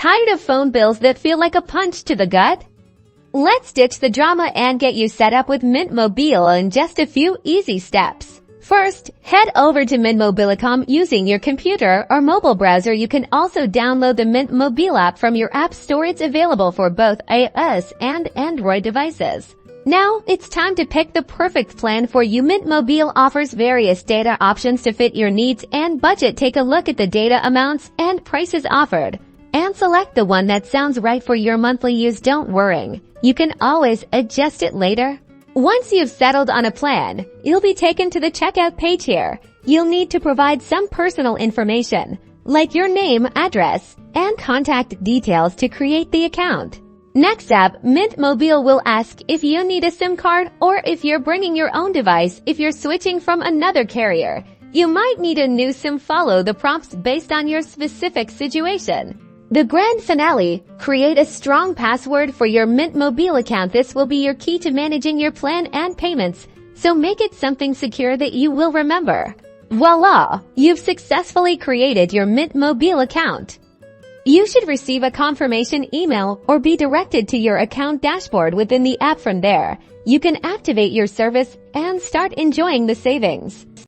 Tired of phone bills that feel like a punch to the gut? Let's ditch the drama and get you set up with Mint Mobile in just a few easy steps. First, head over to mintmobile.com using your computer or mobile browser. You can also download the Mint Mobile app from your app store. It's available for both iOS and Android devices. Now, it's time to pick the perfect plan for you. Mint Mobile offers various data options to fit your needs and budget. Take a look at the data amounts and prices offered, and select the one that sounds right for your monthly use. Don't worry, you can always adjust it later. Once you've settled on a plan, you'll be taken to the checkout page. Here, you'll need to provide some personal information, like your name, address, and contact details to create the account. Next up, Mint Mobile will ask if you need a SIM card or if you're bringing your own device. If you're switching from another carrier, you might need a new SIM. Follow the prompts based on your specific situation. The grand finale, create a strong password for your Mint Mobile account. This will be your key to managing your plan and payments, so make it something secure that you will remember. Voila! You've successfully created your Mint Mobile account. You should receive a confirmation email or be directed to your account dashboard within the app. From there, you can activate your service and start enjoying the savings.